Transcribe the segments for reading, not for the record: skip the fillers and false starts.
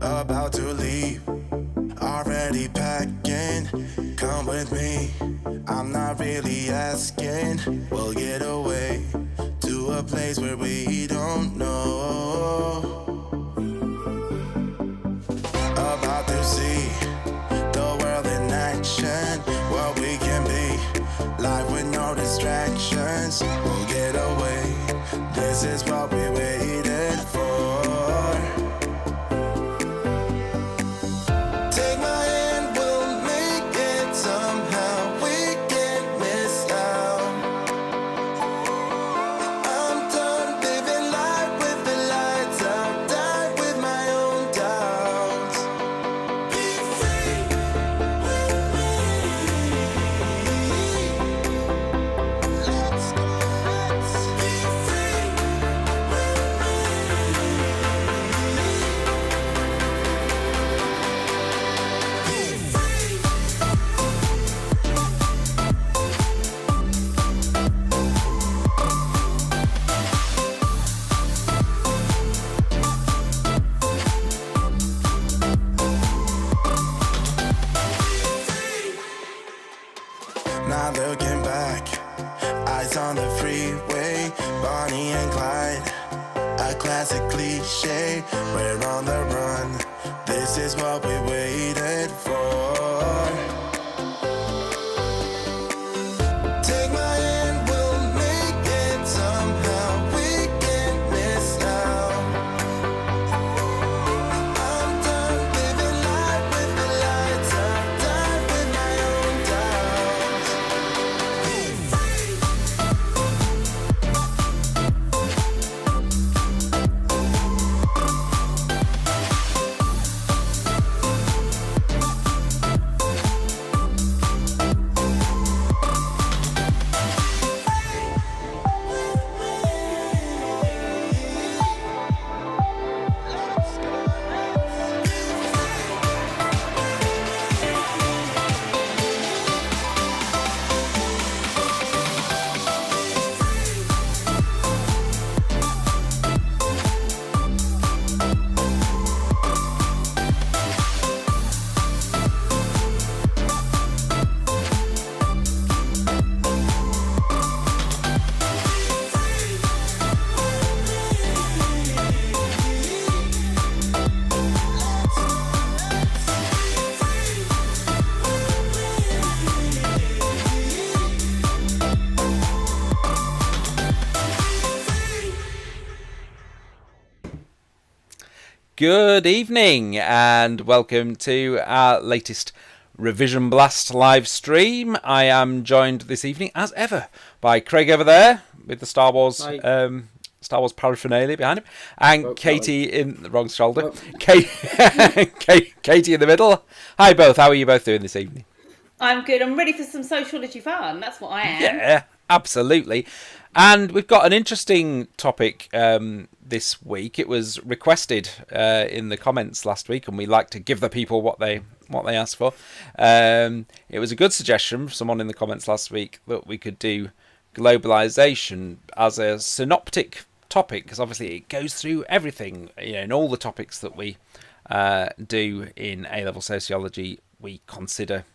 About to leave, already packing. Come with me, I'm not really asking. We'll get away to a place where we don't know. About to see the world in action, what we can be, life with no distractions. We'll get away, this is what we waited for. Take my hand, we'll make it somehow. We can't miss out. I'm done living life with the lights out. Die with my own doubts. Be free with me. Let's go. Let's be free with Not looking back, eyes on the freeway, Bonnie and Clyde, a classic cliche. We're on the run, this is what we waited for. Take my hand, we'll make it somehow. We can't miss out. I'm done living life with the lights out. Die with my own doubts. Be free. Good evening and welcome to our latest Revision Blast live stream. I am joined this evening, as ever, by Craig over there with the Star Wars paraphernalia behind him, and Katie in the wrong shoulder. Katie in the middle. Hi both. How are you both doing this evening? I'm good. I'm ready for some sociology fun. That's what I am. Yeah, absolutely. And we've got an interesting topic this week. It was requested in the comments last week, and we like to give the people what they asked for. It was a good suggestion from someone in the comments last week that we could do globalization as a synoptic topic, because obviously it goes through everything. In all the topics that we do in A-level sociology, we consider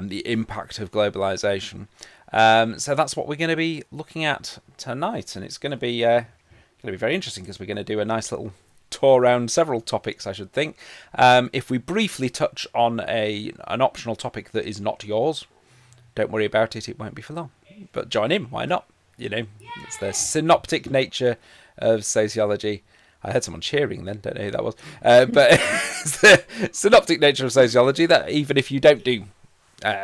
the impact of globalization. So that's what we're going to be looking at tonight, and it's going to be very interesting because we're going to do a nice little tour around several topics, I should think. If we briefly touch on an optional topic that is not yours, don't worry about it, it won't be for long. But join in, why not? It's the synoptic nature of sociology. I heard someone cheering then, don't know who that was. But it's the synoptic nature of sociology that even if you don't do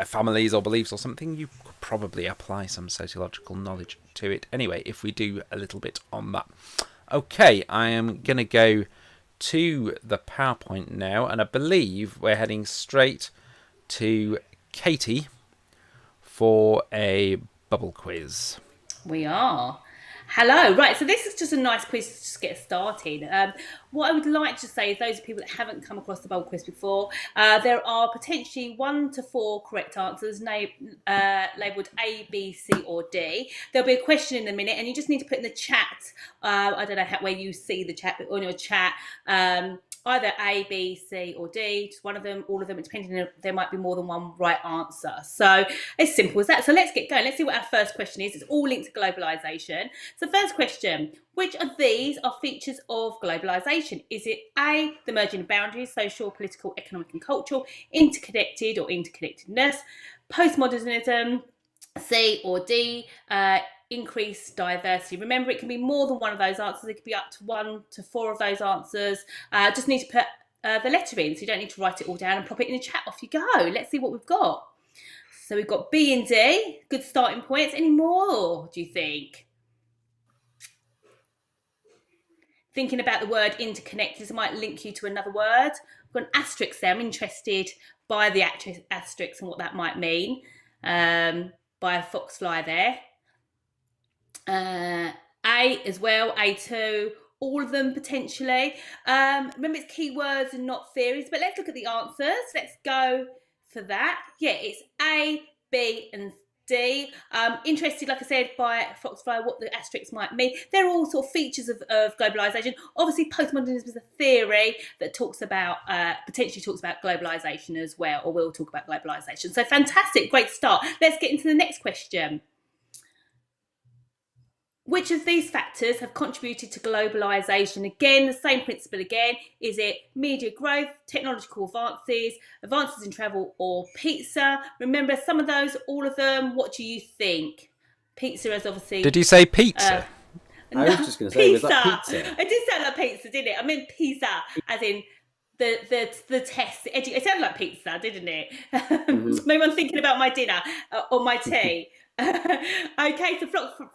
families or beliefs or something, you could probably apply some sociological knowledge to it anyway, if we do a little bit on that. Okay, I am going to go to the PowerPoint now, and I believe we're heading straight to Katie for a bubble quiz. We are. Hello. Right, so this is just a nice quiz to just get started. What I would like to say is those people that haven't come across the bubble quiz before, there are potentially 1 to 4 correct answers labelled A, B, C or D. There'll be a question in a minute and you just need to put in the chat, I don't know where you see the chat, but on your chat, either A, B, C, or D, just one of them, all of them, depending on there might be more than one right answer. So it's simple as that. So let's get going. Let's see what our first question is. It's all linked to globalisation. So first question, which of these are features of globalisation? Is it A, the merging of boundaries, social, political, economic and cultural, interconnected or interconnectedness, postmodernism, C or D, increased diversity? Remember, it can be more than one of those answers. It could be up to 1 to 4 of those answers. Just need to put the letter in, so you don't need to write it all down and pop it in the chat. Off you go. Let's see what we've got. So we've got B and D. Good starting points. Any more, do you think? Thinking about the word interconnected might link you to another word. I've got an asterisk there. I'm interested by the asterisk and what that might mean. By a foxfly there. A as well, A2, all of them potentially. Remember, it's keywords and not theories, but let's look at the answers. Let's go for that. Yeah, it's A, B, and D. Interested, like I said, by Foxfly, what the asterisks might mean. They're all sort of features of globalisation. Obviously, postmodernism is a theory that talks about, potentially talks about globalisation as well, or will talk about globalisation. So fantastic, great start. Let's get into the next question. Which of these factors have contributed to globalisation? Again, the same principle again. Is it media growth, technological advances, advances in travel, or pizza? Remember some of those, all of them. What do you think? Pizza is obviously... Did you say pizza? I was just going to say, was that pizza? It did sound like pizza, didn't it? I meant pizza, as in the test. It sounded like pizza, didn't it? Maybe I'm thinking about my dinner or my tea. Okay, so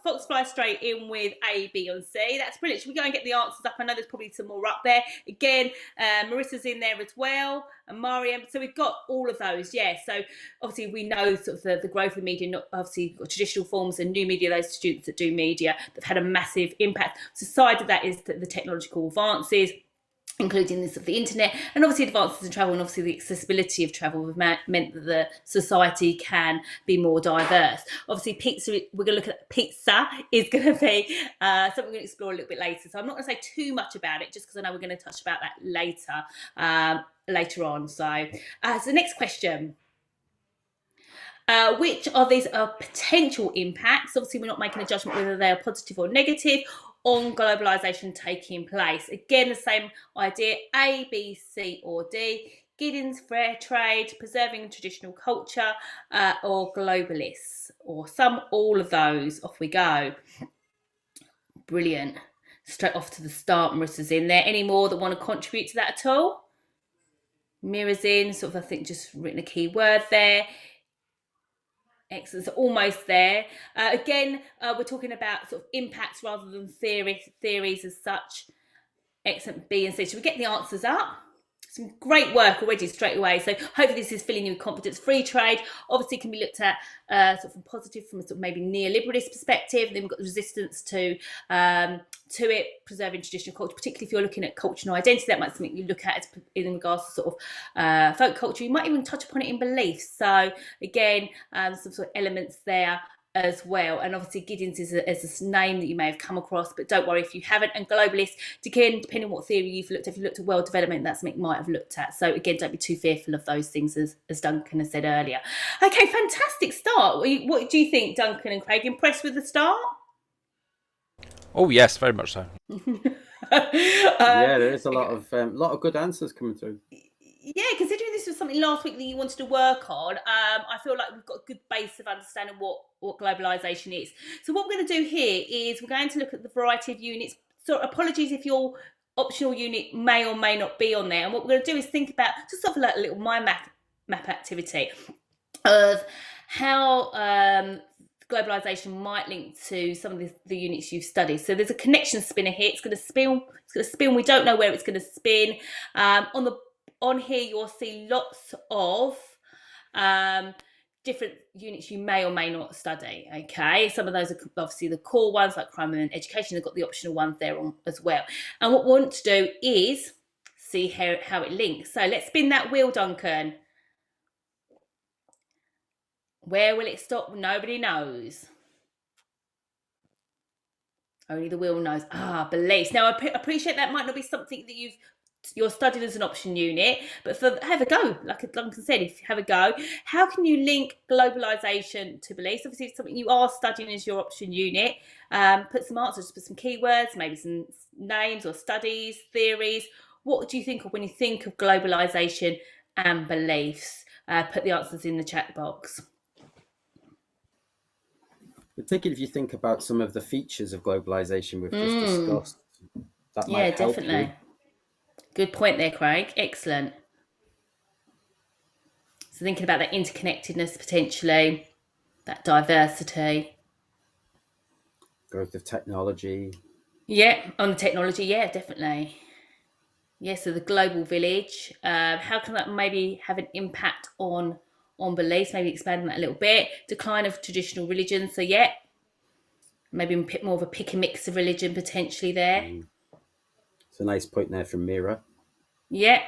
Foxfly straight in with A, B, and C. That's brilliant. Should we go and get the answers up? I know there's probably some more up there. Again, Marissa's in there as well, and Mariam. So we've got all of those, yeah. So obviously we know sort of the growth of media, not obviously traditional forms and new media, those students that do media, that have had a massive impact. So side of that is the technological advances, including this of the internet, and obviously advances in travel, and obviously the accessibility of travel have meant that the society can be more diverse. Obviously, pizza, we're going to look at pizza, is going to be something we're going to explore a little bit later. So I'm not going to say too much about it, just because I know we're going to touch about that later on. So the next question. Which of these are potential impacts? Obviously, we're not making a judgment whether they are positive or negative on globalisation taking place. Again, the same idea, A, B, C, or D. Giddens, fair trade, preserving traditional culture, or globalists, or some, all of those. Off we go. Brilliant. Straight off to the start, Marissa's in there. Any more that want to contribute to that at all? Mira's in, sort of, I think, just written a key word there. Excellent, so almost there. Again, we're talking about sort of impacts rather than theories as such. Excellent, B and C. Should we get the answers up? Some great work already straight away. So hopefully this is filling you with confidence. Free trade obviously can be looked at sort of positive from a sort of maybe neoliberalist perspective. Then we've got the resistance to it, preserving traditional culture, particularly if you're looking at cultural identity. That might be something you look at in regards to sort of folk culture. You might even touch upon it in beliefs. So again, some sort of elements there as well. And obviously Giddens is a name that you may have come across, but don't worry if you haven't. And globalists, again, depending on what theory you've looked at, if you looked at world development, that's something you might have looked at. So again, don't be too fearful of those things, as Duncan has said earlier. Okay, fantastic start. What do you think, Duncan and Craig? Impressed with the start? Oh yes, very much so. Yeah, there is a lot of good answers coming through. Yeah, considering this was something last week that you wanted to work on, I feel like we've got a good base of understanding what globalisation is. So what we're going to do here is we're going to look at the variety of units. So apologies if your optional unit may or may not be on there. And what we're going to do is think about just sort of like a little mind map activity of how globalisation might link to some of the units you've studied. So there's a connection spinner here. It's going to spin. We don't know where it's going to spin. On here, you'll see lots of different units you may or may not study, okay? Some of those are obviously the core ones, like crime and education. They've got the optional ones there on as well. And what we want to do is see how it links. So let's spin that wheel, Duncan. Where will it stop? Nobody knows. Only the wheel knows. Beliefs. Now, I appreciate that might not be something that you've you're studied as an option unit, but have a go, like Duncan said, if you have a go, how can you link globalisation to beliefs? Obviously, it's something you are studying as your option unit. Put some answers, put some keywords, maybe some names or studies, theories. What do you think of when you think of globalisation and beliefs? Put the answers in the chat box. Particularly if you think about some of the features of globalization we've just discussed, that might help definitely. you. Good point there, Craig. Excellent. So thinking about that interconnectedness potentially, that diversity. Growth of technology. Yeah, on the technology, yeah, definitely. Yeah, so the global village. How can that maybe have an impact on beliefs? Maybe expanding that a little bit. Decline of traditional religion. So yeah, maybe more of a pick and mix of religion potentially there. It's a nice point there from Mira. Yeah.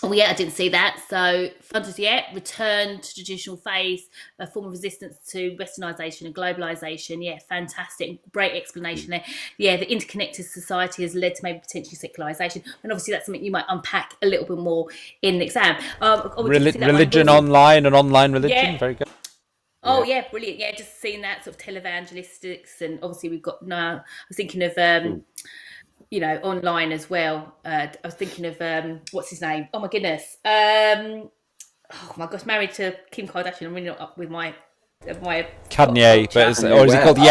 Oh yeah, I didn't see that. So funders, yeah, return to traditional faith, a form of resistance to westernisation and globalisation. Yeah, fantastic, great explanation there. Yeah, the interconnected society has led to maybe potentially secularisation, and obviously that's something you might unpack a little bit more in the exam. Religion online and online religion, yeah. Very good. Oh yeah, brilliant. Yeah, just seeing that sort of televangelistics, and obviously we've got I was thinking of online as well. I was thinking of what's his name? Oh my goodness. Oh my gosh, married to Kim Kardashian. I'm really not up with my Kanye, but is he called Ye?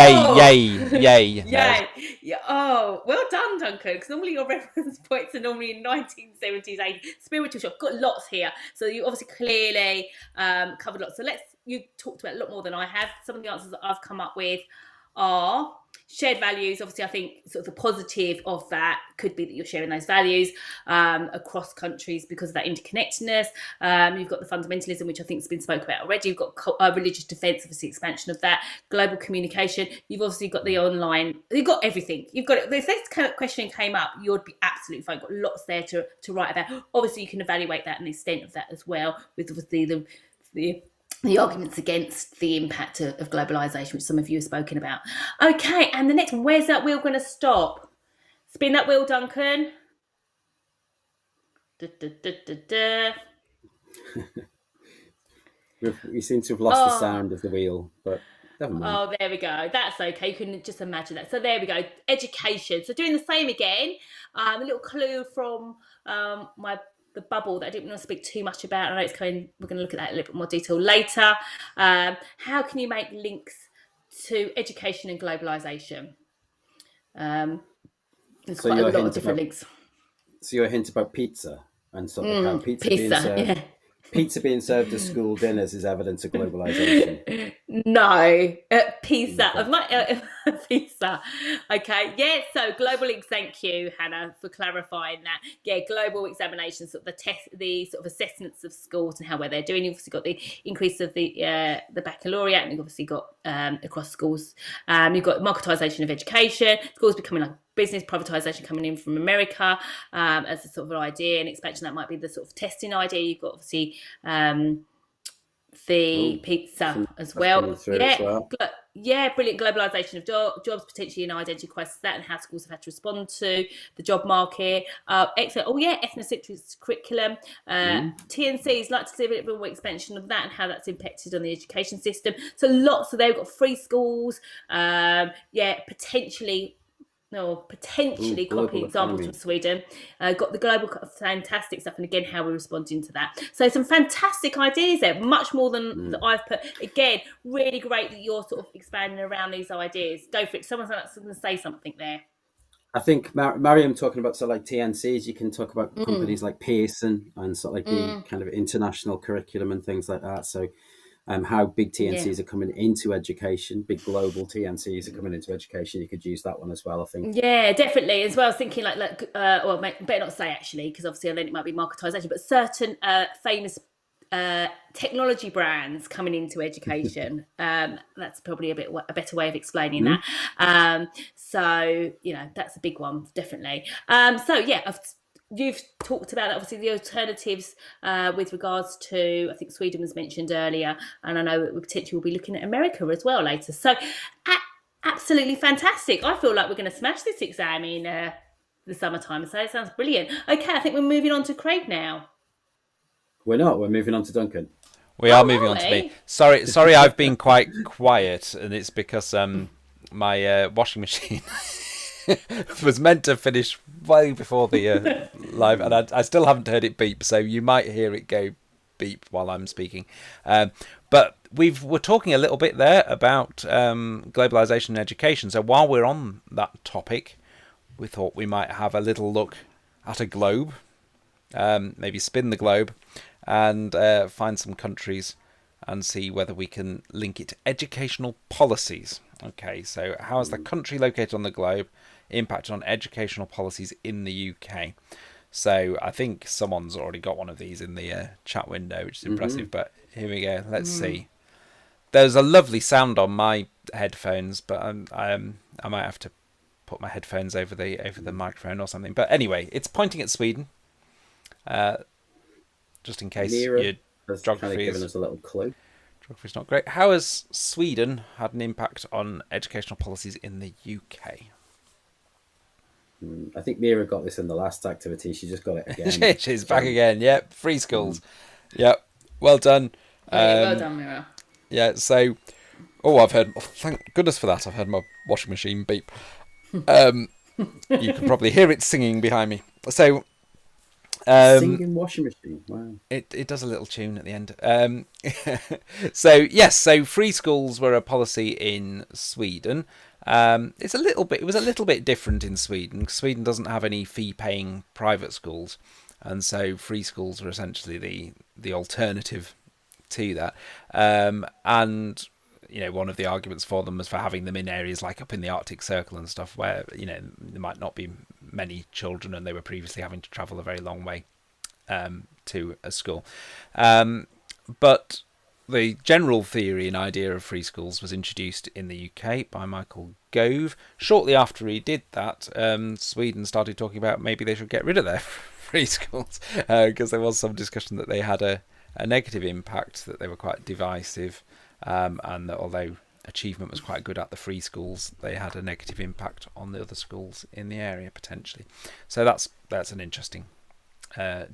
Yeah. Oh, well done, Duncan. Because normally your reference points are normally in 1970s, 80s. Spiritual shock. Got lots here. So you obviously clearly covered lots. So you talked about a lot more than I have. Some of the answers that I've come up with are shared values. Obviously, I think sort of the positive of that could be that you're sharing those values across countries because of that interconnectedness. You've got the fundamentalism, which I think has been spoken about already. You've got religious defence, obviously expansion of that. Global communication. You've obviously got the online. You've got everything. You've got it. If this kind of question came up, you'd be absolutely fine. Got lots there to write about. Obviously, you can evaluate that and the extent of that as well with obviously the arguments against the impact of globalisation, which some of you have spoken about. Okay, and the next one, where's that wheel going to stop? Spin that wheel, Duncan. We seem to have lost the sound of the wheel, but never mind. Oh, there we go. That's okay. You can just imagine that. So there we go. Education. So doing the same again. A little clue from the bubble that I didn't want to speak too much about. I know it's coming. We're going to look at that in a little bit more detail later. How can you make links to education and globalisation? There's quite a lot of different links. So your hint about pizza and sort of how pizza being served as school dinners is evidence of globalisation. No, pizza. Pizza. Okay, yeah. So global links. Thank you, Hannah, for clarifying that. Yeah, global examinations, sort of the sort of assessments of schools and how well they're doing. You've obviously got the increase of the baccalaureate, and you've obviously got across schools. You've got marketisation of education. Schools becoming like business, privatisation coming in from America as a sort of an idea and expansion. That might be the sort of testing idea. You've got obviously the pizza as well. Yeah, brilliant. Globalisation of jobs, potentially an identity crisis, that and how schools have had to respond to the job market. Excellent. Oh yeah, ethnocentric curriculum. TNCs, like to see a bit more expansion of that and how that's impacted on the education system. So lots of they've got free schools. Potentially copying examples from Sweden. Got the global fantastic stuff, and again how we're responding to that. So some fantastic ideas there, much more than that I've put. Again, really great that you're sort of expanding around these ideas. Go for it. Someone's going to say something there. I think Mariam talking about sort of like TNCs, you can talk about companies like Pearson and sort of like the kind of international curriculum and things like that. So how big TNCs are coming into education, big global TNCs are coming into education. You could use that one as well, I think. Yeah, definitely. As well, I was thinking better not say actually, because obviously then it might be marketisation, but certain famous technology brands coming into education. That's probably a better way of explaining that. So, that's a big one, definitely. You've talked about obviously the alternatives with regards to, I think Sweden was mentioned earlier, and I know we potentially will be looking at America as well later. So absolutely fantastic. I feel like we're going to smash this exam in the summertime. So it sounds brilliant. Okay, I think we're moving on to Craig now. We're not. We're moving on to Duncan. We are moving on to me. Sorry, I've been quite quiet, and it's because my washing machine was meant to finish way before the live, and I still haven't heard it beep, so you might hear it go beep while I'm speaking. But we're talking a little bit there about globalization and education. So while we're on that topic, we thought we might have a little look at a globe, maybe spin the globe, and find some countries and see whether we can link it to educational policies. Okay, so how has the country located on the globe impacted on educational policies in the UK? So I think someone's already got one of these in the chat window, which is impressive. But here we go. Let's see. There's a lovely sound on my headphones, but I might have to put my headphones over the microphone or something. But anyway, it's pointing at Sweden. Just in case your geography given us a little clue. Geography's not great. How has Sweden had an impact on educational policies in the UK? I think Mira got this in the last activity. She just got it again. She's back again. Yep, free schools. Yep, well done. Well done, Mira. Yeah. So, I've heard. Thank goodness for that. I've heard my washing machine beep. You can probably hear it singing behind me. So. Singing washing machine. Wow. It does a little tune at the end. So free schools were a policy in Sweden. It was a little bit different in Sweden. Sweden doesn't have any fee-paying private schools, and so free schools were essentially the alternative to that. And one of the arguments for them was for having them in areas like up in the Arctic Circle and stuff, where there might not be many children, and they were previously having to travel a very long way to a school. But the general theory and idea of free schools was introduced in the UK by Michael Gove. Shortly after he did that, Sweden started talking about maybe they should get rid of their free schools, because there was some discussion that they had a negative impact, that they were quite divisive, and that although achievement was quite good at the free schools, they had a negative impact on the other schools in the area potentially. So that's an interesting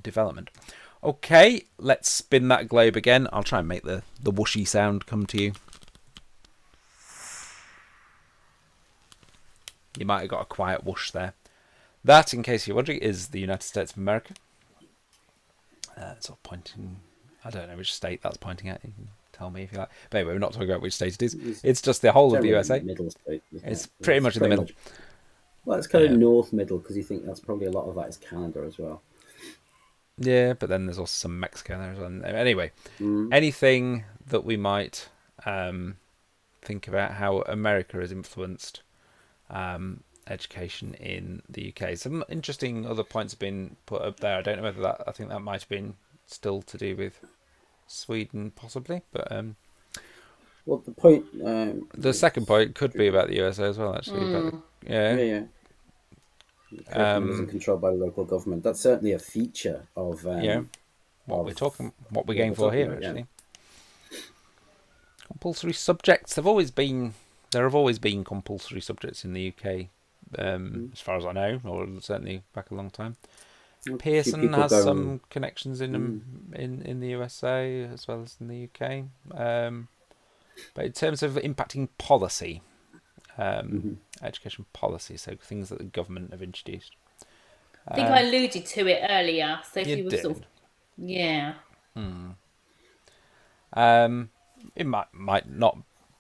development. Okay, let's spin that globe again. I'll try and make the whooshy sound come to you. You might have got a quiet whoosh there. That, in case you're wondering, is the United States of America. Sort of pointing. I don't know which state that's pointing at. You can tell me if you like. But anyway, we're not talking about which state it is. It's just the whole of the USA. Middle state, it's pretty much in the middle. Well, it's kind of north middle, because you think that's probably a lot of that is Canada as well. Yeah, but then there's also some Mexico there as well. Anyway, anything that we might think about how America has influenced education in the UK. Some interesting other points have been put up there. I don't know whether I think that might have been still to do with Sweden, possibly. But well, the point. The second point could be about the USA as well, actually. But yeah. Curriculum controlled by the local government. That's certainly a feature of what we're going for here, actually. Compulsory subjects. There have always been compulsory subjects in the UK, as far as I know, or certainly back a long time. Pearson has some connections in the USA as well as in the UK. But in terms of impacting policy, education policy, so things that the government have introduced. I think I alluded to it earlier. So if you were did. sort of, yeah. It might not.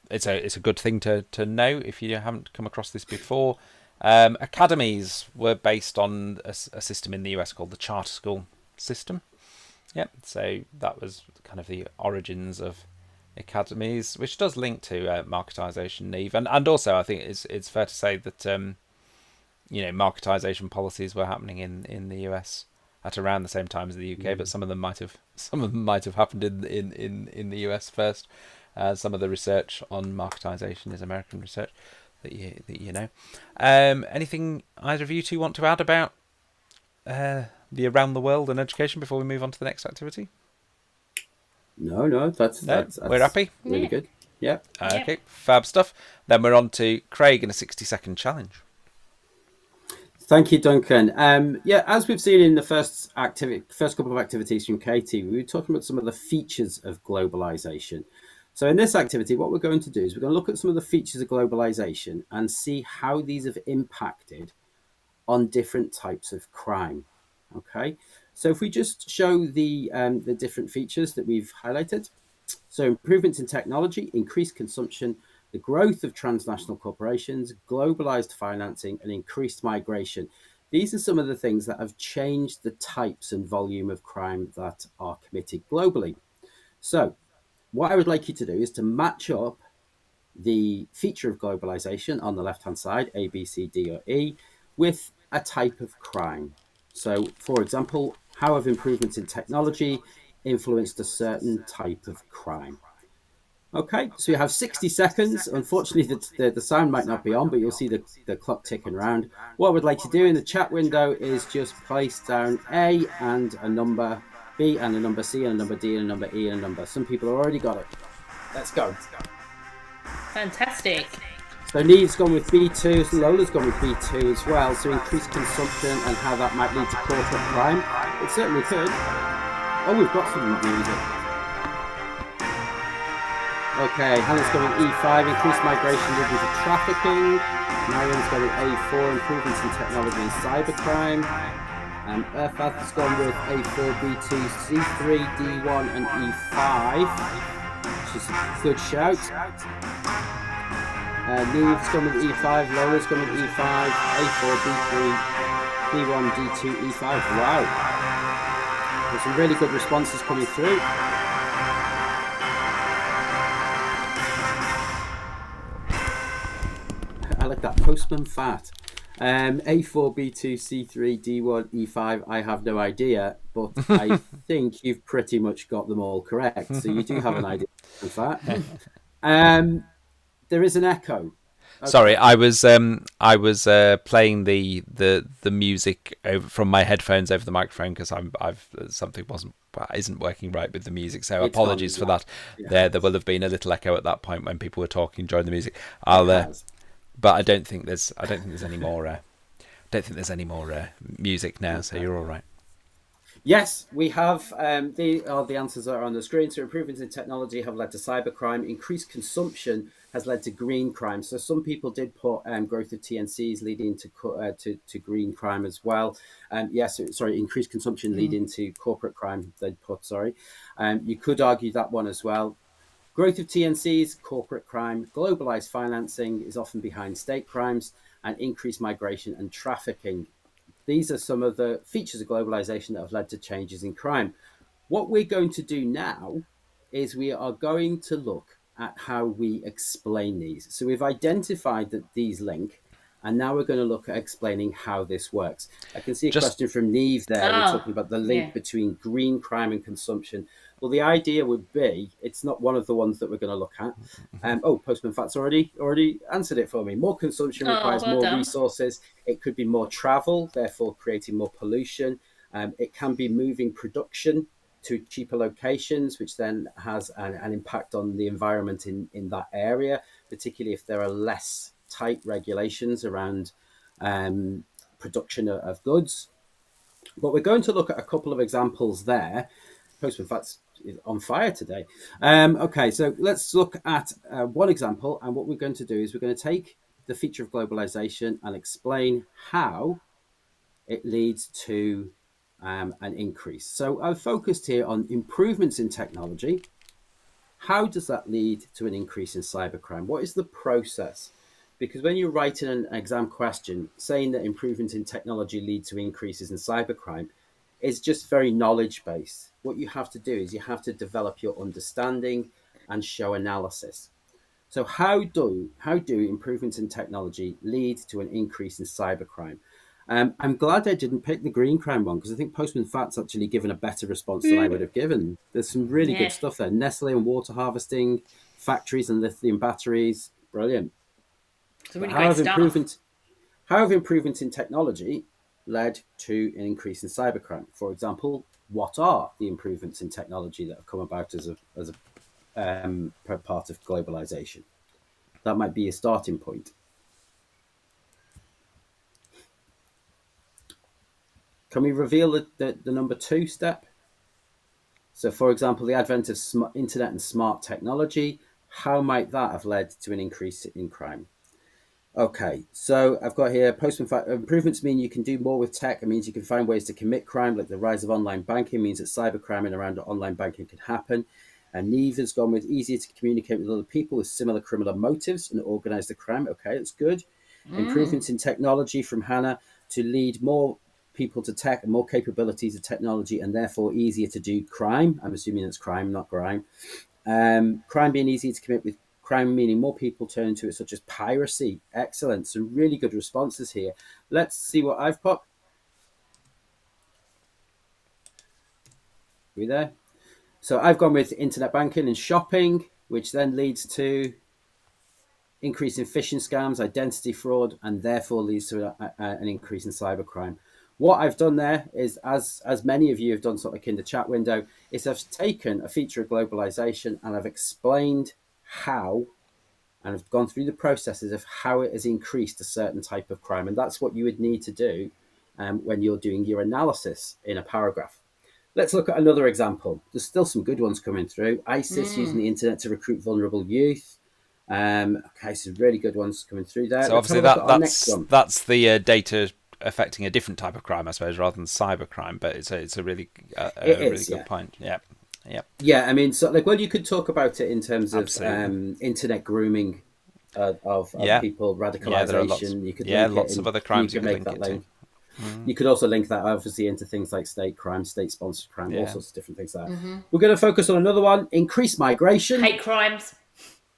It's a good thing to know if you haven't come across this before. Academies were based on a system in the US called the charter school system. Yep. So that was kind of the origins of academies, which does link to marketisation, Neve, and also I think it's fair to say that marketisation policies were happening in the US at around the same time as the UK, but some of them might have happened in the US first. Some of the research on marketisation is American research that you know. Anything either of you two want to add about the around the world and education before we move on to the next activity? No, that's we're happy. Really good. Yeah. Okay, fab stuff. Then we're on to Craig and a 60-second challenge. Thank you, Duncan. Yeah, as we've seen in the first couple of activities from Katie, we were talking about some of the features of globalization. So in this activity, what we're going to do is we're going to look at some of the features of globalization and see how these have impacted on different types of crime. Okay, so if we just show the different features that we've highlighted. So improvements in technology, increased consumption, the growth of transnational corporations, globalized financing, and increased migration. These are some of the things that have changed the types and volume of crime that are committed globally. So what I would like you to do is to match up the feature of globalization on the left-hand side, A, B, C, D, or E, with a type of crime. So, for example, how have improvements in technology influenced a certain type of crime? Okay, so you have 60 seconds. Unfortunately, the sound might not be on, but you'll see the clock ticking around. What I would like to do in the chat window is just place down A and a number, B and a number, C and a number, D and a number, E and a number. Some people have already got it. Let's go. Fantastic. So Neve's gone with B2, Lola's gone with B2 as well. So increased consumption and how that might lead to corporate crime. It certainly could. Oh, we've got some music. Okay, Hannah's going E5, increased migration leading to trafficking. Mariam's going A4, improvements in technology and cybercrime. And Earthath has gone with A4, B2, C3, D1 and E5, which is a good shout. Neve's gone with E5, Lola's gone with E5, A4, B3, D1, D2, E5. Wow. There's some really good responses coming through. I like that. Postman Fat. A4, B2, C3, D1, E5. I have no idea, but I think you've pretty much got them all correct. So you do have an idea of that. There is an echo. Okay. Sorry, I was playing the music over from my headphones over the microphone because I've something isn't working right with the music. So it's apologies for that. There will have been a little echo at that point when people were talking during the music. But I don't think there's any more. I don't think there's any more music now. So you're all right. Yes, we have. The answers are on the screen. So improvements in technology have led to cybercrime. Increased consumption has led to green crime. So some people did put growth of TNCs leading to green crime as well. Increased consumption leading to corporate crime. They'd put you could argue that one as well. Growth of TNCs, corporate crime, globalized financing is often behind state crimes, and increased migration and trafficking. These are some of the features of globalization that have led to changes in crime. What we're going to do now is we are going to look at how we explain these. So we've identified that these link, and now we're going to look at explaining how this works. I can see a question from Neve there. We're talking about the link between green crime and consumption. Well, the idea would be, it's not one of the ones that we're going to look at. Postman Fat's already answered it for me. More consumption requires more resources. It could be more travel, therefore creating more pollution. It can be moving production to cheaper locations, which then has an impact on the environment in that area, particularly if there are less tight regulations around production of goods. But we're going to look at a couple of examples there. Postman Fat's is on fire today. Okay, so let's look at one example, and what we're going to do is we're going to take the feature of globalization and explain how it leads to an increase. So I've focused here on improvements in technology. How does that lead to an increase in cybercrime? What is the process? Because when you're writing an exam question, saying that improvements in technology lead to increases in cybercrime is just very knowledge-based. What you have to do is you have to develop your understanding and show analysis. So how do improvements in technology lead to an increase in cybercrime? I'm glad I didn't pick the green crime one, because I think Postman Fat's actually given a better response than I would have given. There's some really good stuff there. Nestle and water harvesting, factories and lithium batteries. Brilliant. Really great stuff. How have improvements in technology led to an increase in cybercrime? For example, what are the improvements in technology that have come about as a part of globalization? That might be a starting point. Can we reveal the number 2 step? So, for example, the advent of internet and smart technology, how might that have led to an increase in crime? Okay, so I've got here improvements mean you can do more with tech. It means you can find ways to commit crime, like the rise of online banking means that cybercrime and around online banking can happen. And Neve has gone with easier to communicate with other people with similar criminal motives and organize the crime. Okay, that's good. Improvements in technology from Hannah to lead more people to tech and more capabilities of technology and therefore easier to do crime. I'm assuming it's crime, not grime. Crime being easier to commit with crime meaning more people turn to it, such as piracy. Excellent. Some really good responses here. Let's see what I've put. Are we there? So I've gone with internet banking and shopping, which then leads to increase in phishing scams, identity fraud, and therefore leads to an increase in cybercrime. What I've done there is, as many of you have done sort of like in the chat window, is I've taken a feature of globalization and I've explained how, and I've gone through the processes of how it has increased a certain type of crime. And that's what you would need to do when you're doing your analysis in a paragraph. Let's look at another example. There's still some good ones coming through. ISIS using the internet to recruit vulnerable youth. Okay, some really good ones coming through there. So Let's obviously that's the data affecting a different type of crime, I suppose, rather than cybercrime. But it's a really really good point. Yeah. Yeah, I mean, so like, well, you could talk about it in terms of internet grooming of people, radicalization. You could link lots of other crimes you could make link that it link. to. You could also link that obviously into things like state crime, state-sponsored crime, all sorts of different things like that. We're going to focus on another one: increased migration, Hate crimes.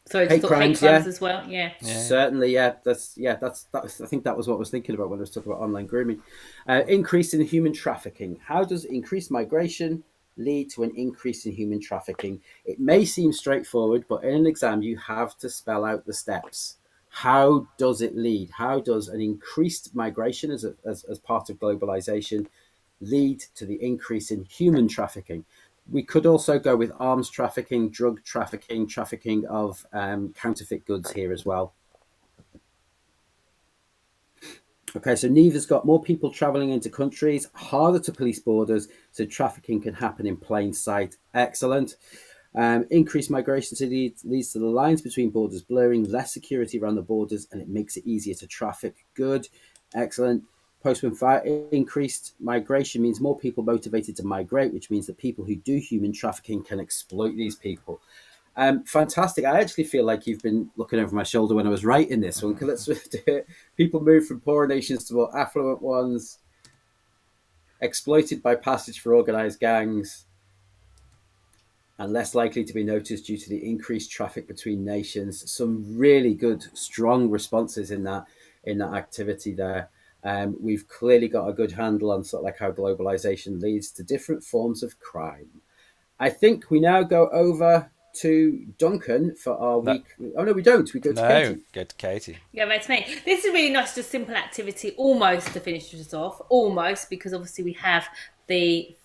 Sorry, hate crimes, as well. Yeah. Certainly, that's I think that was what I was thinking about when I was talking about online grooming. Increase in human trafficking. How does increased migration lead to an increase in human trafficking? It may seem straightforward, but in an exam you have to spell out the steps. How does it lead? How does an increased migration as part of globalization lead to the increase in human trafficking? We could also go with arms trafficking, drug trafficking, trafficking of counterfeit goods here as well. Okay, so Neva's got more people traveling into countries, harder to police borders, so trafficking can happen in plain sight. Excellent. Increased migration leads to the lines between borders blurring, less security around the borders, and it makes it easier to traffic. Good. Excellent. Postman fire. Increased migration means more people motivated to migrate, which means that people who do human trafficking can exploit these people. Fantastic. I actually feel like you've been looking over my shoulder when I was writing this one. Let's do it. People move from poorer nations to more affluent ones, exploited by passage for organized gangs, and less likely to be noticed due to the increased traffic between nations. Some really good, strong responses in that activity there. We've clearly got a good handle on sort of like how globalization leads to different forms of crime. I think we now go over to Duncan for our week. Oh, no, we don't. We go to Katie. Go to Katie. Yeah, that's me. This is really nice, just simple activity, almost to finish us off. Almost, because obviously we have the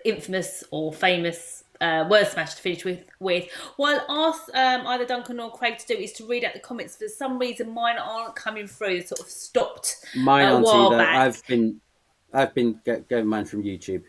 infamous or famous word smash to finish with. What I'll ask either Duncan or Craig to do is to read out the comments. For some reason, mine aren't coming through. They sort of stopped. Mine aren't either. Back. I've been getting mine from YouTube.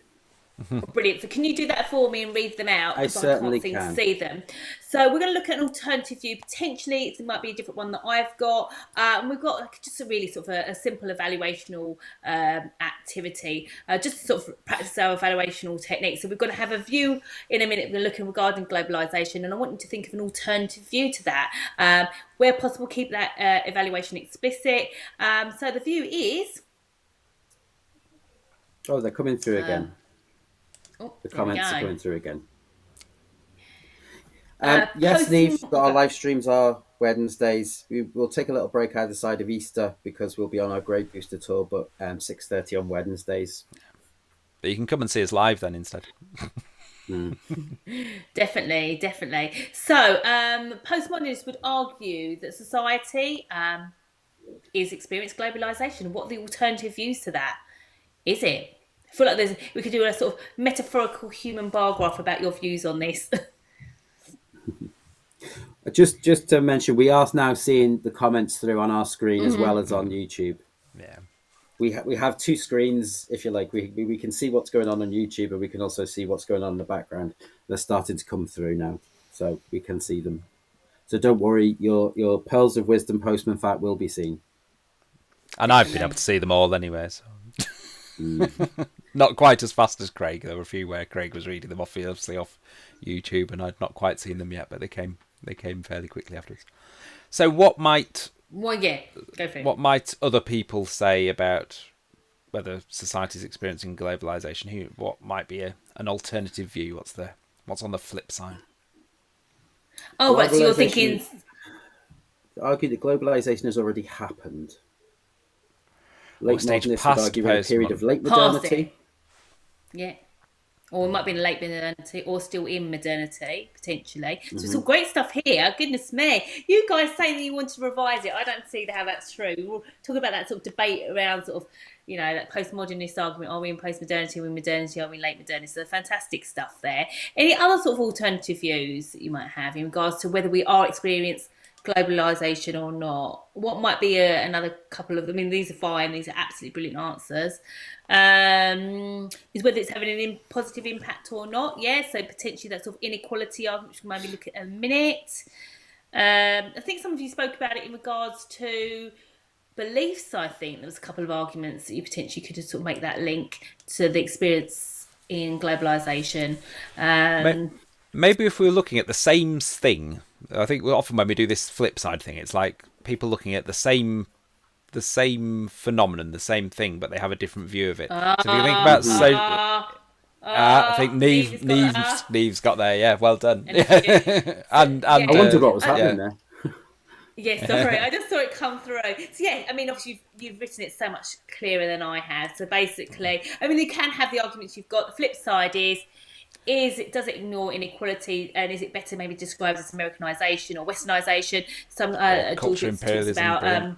Brilliant. So can you do that for me and read them out? I certainly can. See them. So we're going to look at an alternative view. Potentially, it might be a different one that I've got. And we've got just a really sort of a simple evaluational activity, just to sort of practice our evaluational techniques. So we're going to have a view in a minute. We're looking regarding globalization, and I want you to think of an alternative view to that. Where possible, keep that evaluation explicit. So the view is... Oh, they're coming through again. The comments are coming through again. Yes, Neve, our live streams are Wednesdays. We'll take a little break either side of Easter because we'll be on our Great Booster tour, but 6:30 on Wednesdays. But you can come and see us live then instead. Definitely. So, postmodernists would argue that society is experiencing globalization. What are the alternative views to that? Is it? I feel like we could do a sort of metaphorical human bar graph about your views on this. Just to mention, we are now seeing the comments through on our screen as well as on YouTube. Yeah. we have two screens, if you like. We can see what's going on YouTube, and we can also see what's going on in the background. They're starting to come through now, so we can see them. So don't worry, your pearls of wisdom postman fact will be seen. And I've been able to see them all anyway. So. Not quite as fast as Craig. There were a few where Craig was reading them obviously off YouTube, and I'd not quite seen them yet, but they came fairly quickly afterwards. So what might Well, yeah, go for it. what might other people say about whether society is experiencing globalization? What might be an alternative view? What's on the flip side? Oh, right. So you're thinking? Argue that globalization has already happened. Late stage modernists past would argue in a period of late Past modernity. it. Yeah. Or it might be in late modernity, or still in modernity, potentially. So some great stuff here. Goodness me. You guys saying that you want to revise it. I don't see how that's true. We'll talk about that sort of debate around sort of, that postmodernist argument. Are we in postmodernity? Are we in modernity? Are we in late modernity? So fantastic stuff there. Any other sort of alternative views that you might have in regards to whether we are experiencing globalization or not? What might be another couple of, these are fine, these are absolutely brilliant answers. Is whether it's having a positive impact or not. Yeah, so potentially that sort of inequality argument, which we maybe look at in a minute. I think some of you spoke about it in regards to beliefs. I think there was a couple of arguments that you potentially could sort of make that link to the experience in globalization. Maybe if we were looking at the same thing, I think often when we do this flip side thing, it's like people looking at the same phenomenon, the same thing, but they have a different view of it. So if you think about I think Neve's got there. Yeah, well done. And I wondered what was happening there. Yeah, sorry, I just saw it come through. So yeah, obviously you've written it so much clearer than I have. So basically, you can have the arguments you've got. The flip side does it ignore inequality, and is it better maybe described as Americanization or Westernization? Some cultural imperialism, about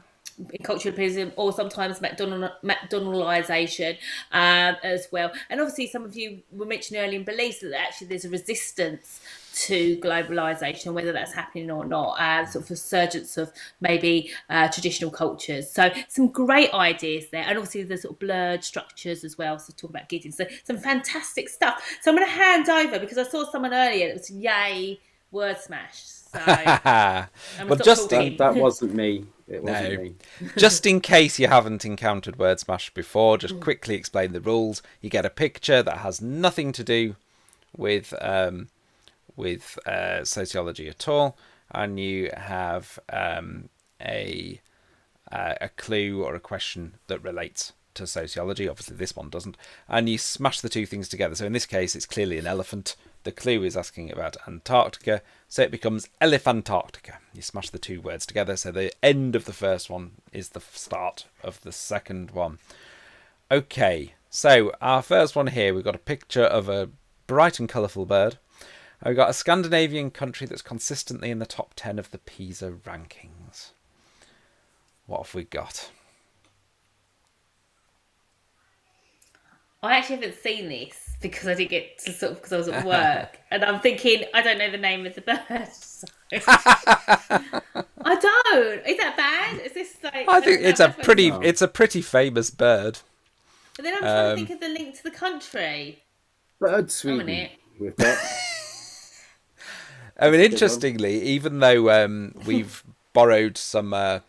cultural imperialism, or sometimes McDonaldization as well. And obviously, some of you were mentioning earlier in beliefs that actually there's a resistance to globalization, whether that's happening or not, sort of resurgence of maybe traditional cultures. So some great ideas there, and obviously the sort of blurred structures as well. So talk about Gideon. So some fantastic stuff. So I'm going to hand over, because I saw someone earlier that was yay word smash. So that wasn't me. It wasn't me. Just in case you haven't encountered word smash before, just quickly explain the rules. You get a picture that has nothing to do with sociology at all, and you have a clue or a question that relates to sociology. Obviously this one doesn't, and you smash the two things together. So in this case it's clearly an elephant. The clue is asking about Antarctica, so it becomes Elephantarctica. You smash the two words together, so the end of the first one is the start of the second one. Okay, so our first one here, we've got a picture of a bright and colourful bird. We've got a Scandinavian country that's consistently in the top 10 of the PISA rankings. What have we got? I actually haven't seen this because I didn't get to because I was at work, and I'm thinking I don't know the name of the bird. So. I don't. Is that bad? Is this like? I think it's a pretty famous bird. But then I'm trying to think of the link to the country. Bird Sweden. We've got. Interestingly, even though we've borrowed some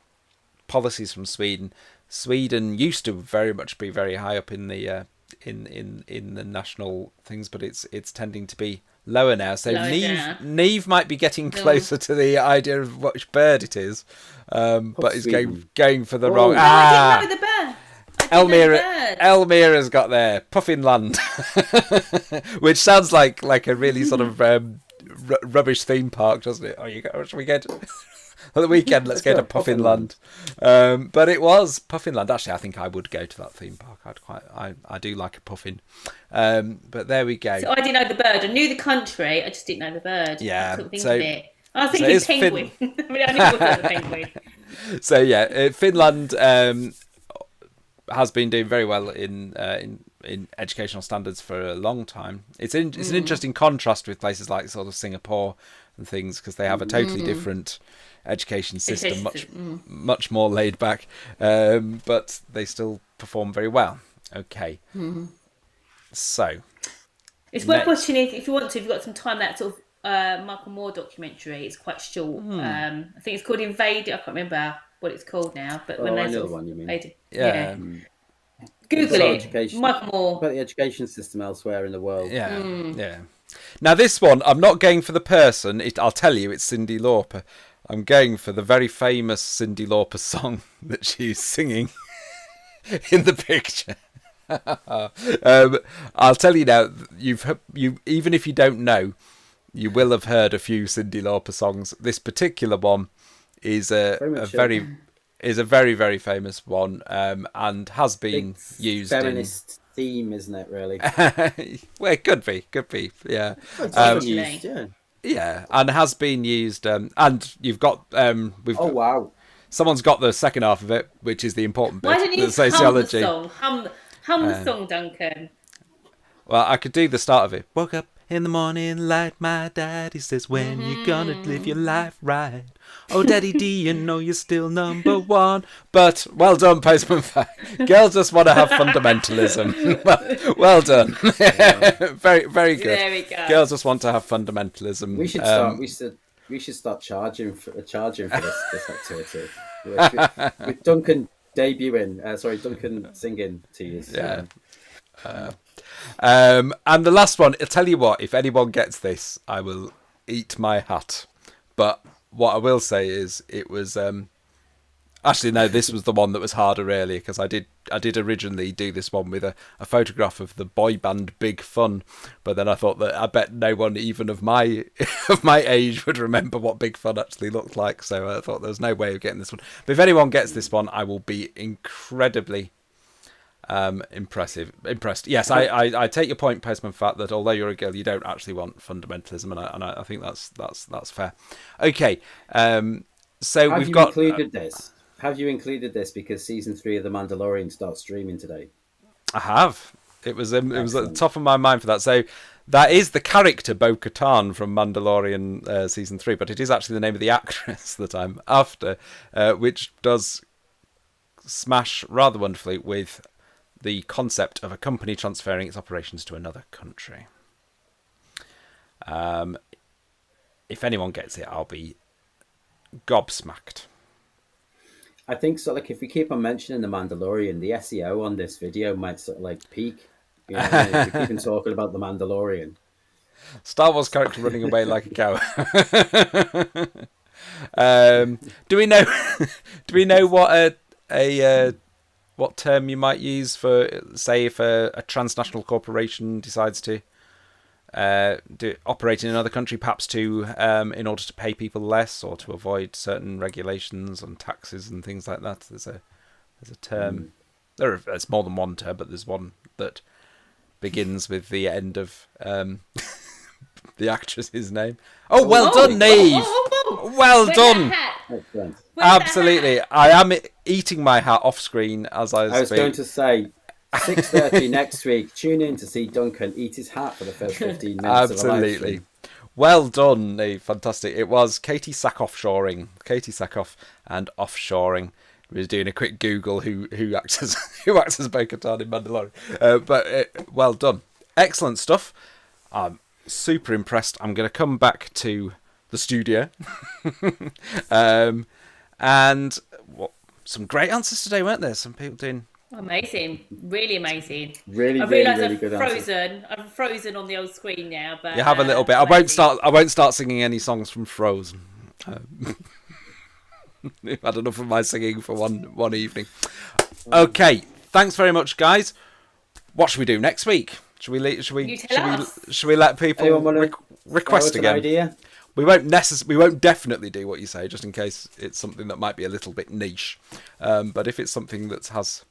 policies from Sweden, Sweden used to very much be very high up in the in the national things, but it's tending to be lower now. So Neve might be getting closer to the idea of which bird it is, but is going for the wrong. I didn't know the bird. Elmira's got there, Puffinland, which sounds like a really sort of rubbish theme park, doesn't it? Should we go to on the weekend? Let's go to Puffinland. But it was Puffinland. Actually, I think I would go to that theme park. I do like a puffin. But there we go. So I didn't know the bird. I knew the country. I just didn't know the bird. Yeah. I was thinking penguin. I knew it was a penguin. So yeah, Finland has been doing very well in in educational standards for a long time. It's an interesting contrast with places like sort of Singapore and things, because they have a totally different education system, much more laid back, but they still perform very well. Okay, so it's worth watching it if you want to. If you've got some time, that sort of Michael Moore documentary. It's quite short. I think it's called Invade. I can't remember what it's called now, but when they sort of one you mean. yeah. Google it. Michael Moore. About the education system elsewhere in the world. Yeah. Now this one, I'm not going for the person. I'll tell you, it's Cyndi Lauper. I'm going for the very famous Cyndi Lauper song that she's singing in the picture. I'll tell you now. You even if you don't know, you will have heard a few Cyndi Lauper songs. This particular one is a very, very famous one, and has been used feminist theme, isn't it? Really? Well, it could be, yeah. Yeah, and has been used, and you've got wow! Someone's got the second half of it, which is the important bit. Why don't you the sociology. Hum the song, Duncan. Well, I could do the start of it. Woke up in the morning light, my daddy says, when you gonna live your life right? Oh, daddy, do you know you're still number one? But well done, Postman Fact. Girls just want to have fundamentalism. Well done. Very, very good. There we go. Girls just want to have fundamentalism. We should start. We should start charging for this activity with Duncan debuting. Duncan singing to you. Yeah. And the last one, I'll tell you what, if anyone gets this, I will eat my hat. But what I will say is it was actually no, this was the one that was harder really, because I did originally do this one with a photograph of the boy band Big Fun, but then I thought that I bet no one even of my age would remember what Big Fun actually looked like, so I thought there was no way of getting this one. But if anyone gets this one, I will be incredibly impressed. Yes, I take your point, Postman Fat, that although you're a girl, you don't actually want fundamentalism, and I think that's fair. Okay, so have you included this? Have you included this because season 3 of The Mandalorian starts streaming today? I have. It was at the top of my mind for that. So that is the character Bo-Katan from Mandalorian season 3, but it is actually the name of the actress that I'm after, which does smash rather wonderfully with the concept of a company transferring its operations to another country. If anyone gets it, I'll be gobsmacked. I think so. Like, if we keep on mentioning The Mandalorian, the SEO on this video might sort of like peak. You know, if we keep on talking about The Mandalorian. Star Wars character running away like a cow. Do we know? Do we know what what term you might use for, say, if a transnational corporation decides to operate in another country, perhaps to in order to pay people less or to avoid certain regulations on taxes and things like that? There's a term. There's more than one term, but there's one that begins with the end of the actress's name. Oh, well done, Neve. Well done. Absolutely. I am eating my hat off screen as I speak. I was going to say 6:30 next week. Tune in to see Duncan eat his hat for the first 15 minutes. Absolutely. Well done, Neve. Fantastic. It was Katie Sackhoff and offshoring. We was doing a quick Google who acts as Bo-Katan in Mandalorian. Well done. Excellent stuff. I'm super impressed. I'm going to come back to the studio. And some great answers today, weren't there? Some people doing amazing, really amazing. Really, I realise really good answers. I'm frozen on the old screen now. But you have a little bit. I won't start singing any songs from Frozen. I've had enough of my singing for one evening. Okay, thanks very much, guys. What should we do next week? Should we let people request again? Idea? We won't definitely do what you say, just in case it's something that might be a little bit niche. But if it's something that has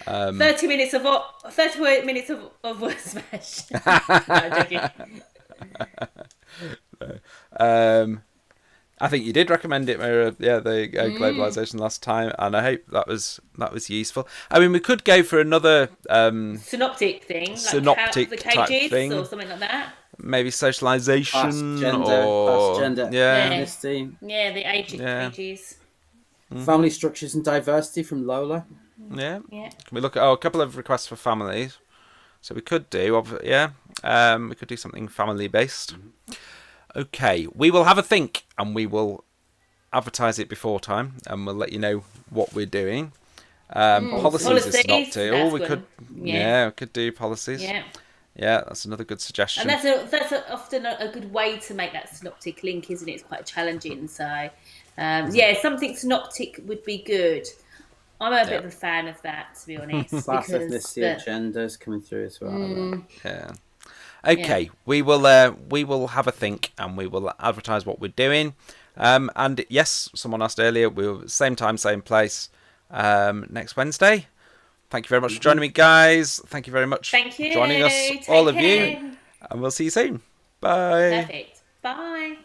30 minutes of word smash. No, I'm joking. I think you did recommend it, Mira. Yeah, the Globalization last time, and I hope that was useful. I mean, we could go for another synoptic thing, synoptic like the type cages thing, or something like that. maybe socialization Class, or gender, yeah, ethnicity. Yeah, the ages. Family structures and diversity from Lola. Yeah. Yeah. Can we look at a couple of requests for families? So we could do, we could do something family based. Okay, we will have a think, and we will advertise it before time, and we'll let you know what we're doing. Policies is not too. Oh, we could, we could do policies. Yeah. Yeah, that's another good suggestion. And that's often a good way to make that synoptic link, isn't it? It's quite challenging. So, something synoptic would be good. I'm a bit of a fan of that, to be honest. Class, ethnicity, genders coming through as well. Yeah. Okay, we will have a think, and we will advertise what we're doing. And yes, someone asked earlier, we'll same time, same place, next Wednesday. Thank you very much for joining me, guys. Thank you very much for joining us, all of you. And we'll see you soon. Bye. Perfect. Bye.